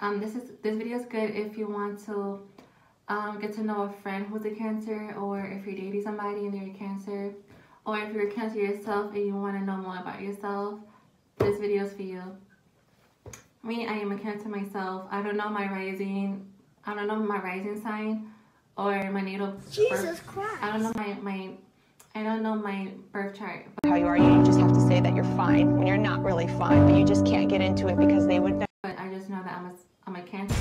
This video is good if you want to get to know a friend who's a Cancer, or if you're dating somebody and they're a Cancer, or if you're a Cancer yourself and you want to know more about yourself. This video is for you. Me, I am a Cancer myself. I don't know my rising sign or my natal birth. Christ. I don't know my birth chart. How you are, you just have to say that you're fine when you're not really fine, but you just can't get into it because they would know. But I just know that I'm a Cancer.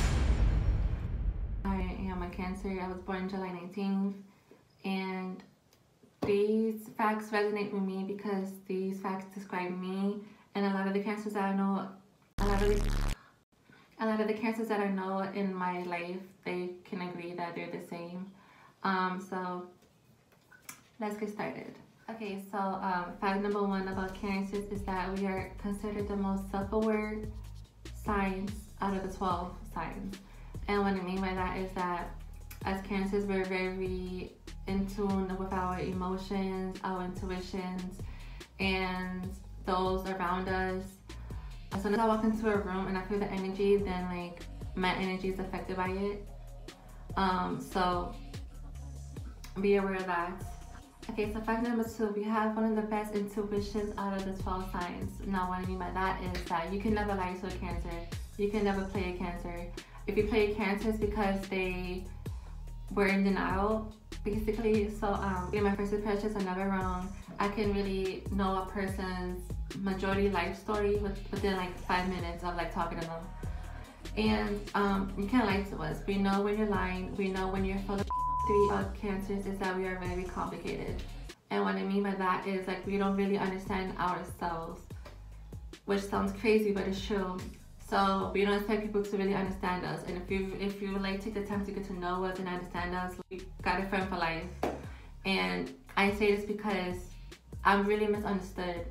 I am a Cancer. I was born July 19th, and these facts resonate with me because these facts describe me, and a lot of the Cancers that I know, a lot of the Cancers that I know in my life, they can agree that they're the same. So let's get started. Okay, so fact number one about Cancers is that we are considered the most self-aware signs out of the 12 signs. And what I mean by that is that as Cancers, we're very in tune with our emotions, our intuitions, and those around us. As soon as I walk into a room and I feel the energy, then like my energy is affected by it. So be aware of that. Okay, so fact number two, we have one of the best intuitions out of the 12 signs. Now what I mean by that is that you can never lie to a Cancer. You can never play a Cancer. If you play a Cancer, it's because they were in denial, basically. So my first impressions are never wrong. I can really know a person's majority life story within like 5 minutes of like talking to them. And you can't lie to us. We know when you're lying. We know when you're full of shit. About Cancers is that we are very complicated. And what I mean by that is like we don't really understand ourselves, which sounds crazy, but it's true. So we don't expect people to really understand us. And if you like take the time to get to know us and understand us, we got a friend for life. And I say this because I'm really misunderstood.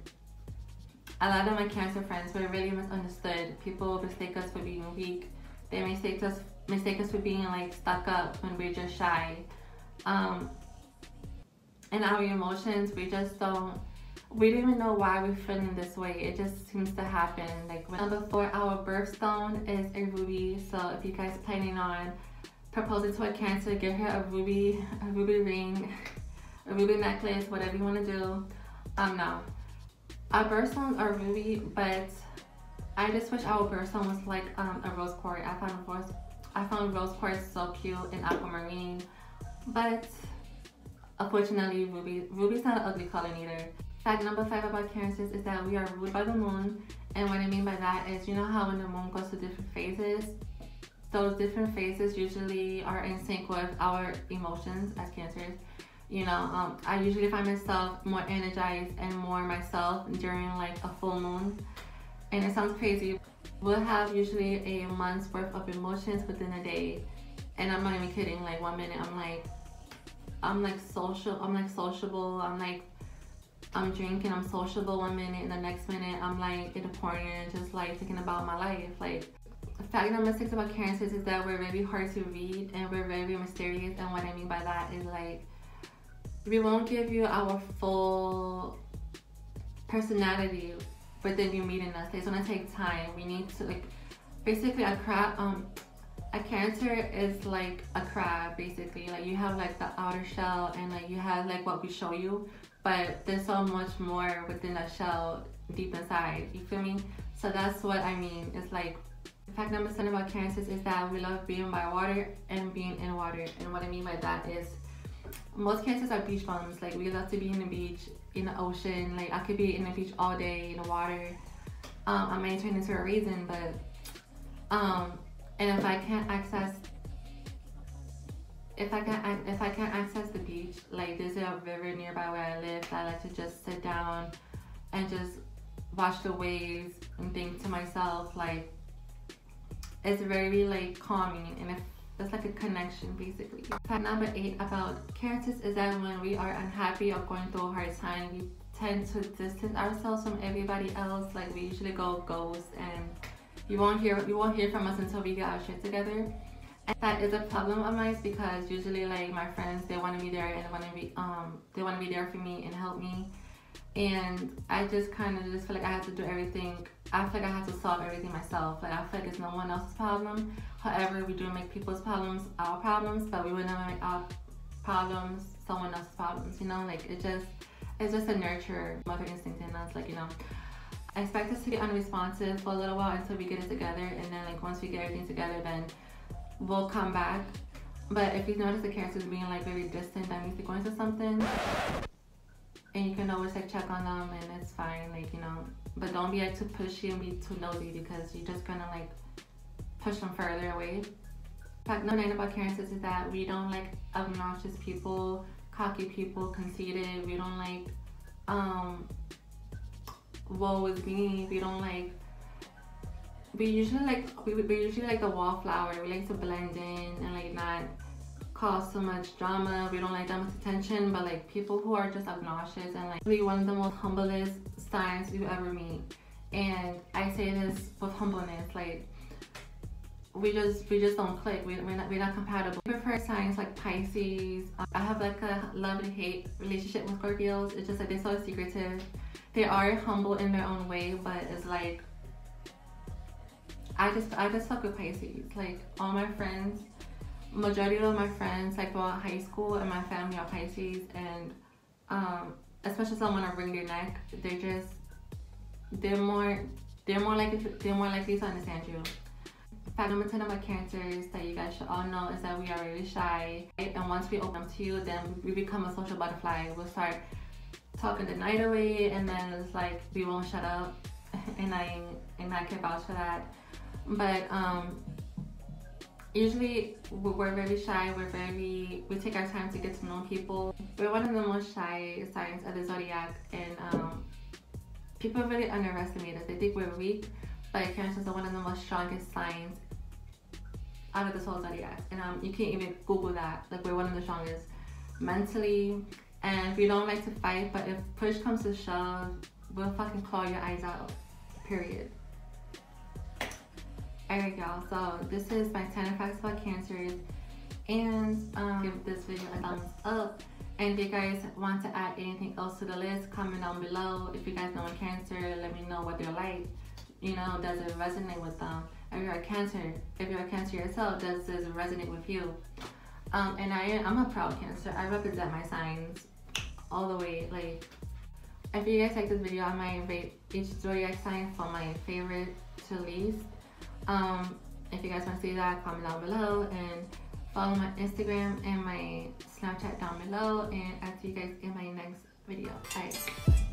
A lot of my Cancer friends were really misunderstood. People mistake us for being weak. They mistake us for being like stuck up when we're just shy. And our emotions, we don't even know why we're feeling this way. It just seems to happen. Like number four, our birthstone is a ruby. So if you guys planning on proposing to a Cancer, give her a ruby ring, a ruby necklace, whatever you want to do. No. Our birthstones are ruby, but I just wish our birthstone was like a rose quartz. I found rose quartz so cute in aquamarine, but unfortunately ruby's not an ugly color neither. Fact number five about Cancers is that we are ruled by the moon. And what I mean by that is, you know how when the moon goes to different phases, those different phases usually are in sync with our emotions as Cancers. You know, I usually find myself more energized and more myself during like a full moon. And it sounds crazy. We'll have usually a month's worth of emotions within a day. And I'm not even kidding. Like 1 minute I'm sociable. I'm drinking, I'm sociable 1 minute, and the next minute I'm like in a corner just like thinking about my life. Like fact number six about Cancers is that we're very hard to read and we're very mysterious. And what I mean by that is like we won't give you our full personality within you meeting us. It's gonna take time. We need to like basically a Cancer is like a crab basically. Like you have like the outer shell and like you have like what we show you, but there's so much more within that shell deep inside. You feel me? So that's what I mean. It's like fact number seven about Cancers is that we love being by water and being in water. And what I mean by that is most Cancers are beach bums. Like we love to be in the beach, in the ocean. Like I could be in the beach all day in the water. I may turn into a raisin, but and if I can't access the beach, like there's a river nearby where I live, I like to just sit down and just watch the waves and think to myself, like it's very like calming, and it's like a connection basically. Fact number 8 about Cancers is that when we are unhappy or going through a hard time, we tend to distance ourselves from everybody else. Like we usually go ghost, and you won't hear from us until we get our shit together. And that is a problem of mine because usually like my friends, they want to be there and they want to be there for me and help me. and I just kind of just feel like I have to do everything. I feel like I have to solve everything myself. Like I feel like it's no one else's problem. However, we do make people's problems our problems, but we would never make our problems someone else's problems. You know, like it's just a nurture mother instinct in us. Like, you know, I expect us to be unresponsive for a little while until we get it together, and then like once we get everything together, then we'll come back. But if you notice the characters being like very distant, that means they're going through something. And you can always like check on them, and it's fine, like, you know, but don't be like too pushy and be too nosy, because you're just gonna like push them further away. In fact, no night about cancers is that we don't like obnoxious people, cocky people, conceited. We don't like woe is me. We don't like, we usually like the wallflower. We like to blend in and like not cause so much drama. We don't like that much attention, but like people who are just obnoxious and like really one of the most humblest signs you ever meet. And I say this with humbleness, like we just don't click. We're not compatible. I prefer signs like Pisces. I have like a love-and-hate relationship with Scorpios. It's just like they're so secretive. They are humble in their own way, but it's like I just fuck with Pisces. Like all my friends, majority of my friends like throughout high school and my family are Pisces, and especially someone to wring their neck, they're more likely to understand you. Fact number 10 about cancers that you guys should all know is that we are really shy, and once we open up to you, then we become a social butterfly. We'll start talking the night away, and then it's like we won't shut up, and I can vouch for that. But usually we're very shy. We take our time to get to know people. We're one of the most shy signs of the Zodiac, and people really underestimate us. They think we're weak, but cancers are one of the most strongest signs out of this whole Zodiac. And you can't even Google that. Like, we're one of the strongest mentally, and we don't like to fight, but if push comes to shove, we'll fucking claw your eyes out, period. Alright y'all, so this is my 10 facts about cancers, and give this video a thumbs up. And if you guys want to add anything else to the list, comment down below. If you guys know a Cancer, let me know what they're like. You know, does it resonate with them? If you're a Cancer yourself, does this resonate with you? And I'm a proud Cancer. I represent my signs all the way. Like, if you guys like this video, I might rate each Zodiac sign from my favorite to least. If you guys want to see that, comment down below, and follow my Instagram and my Snapchat down below, and I'll see you guys in my next video. Bye.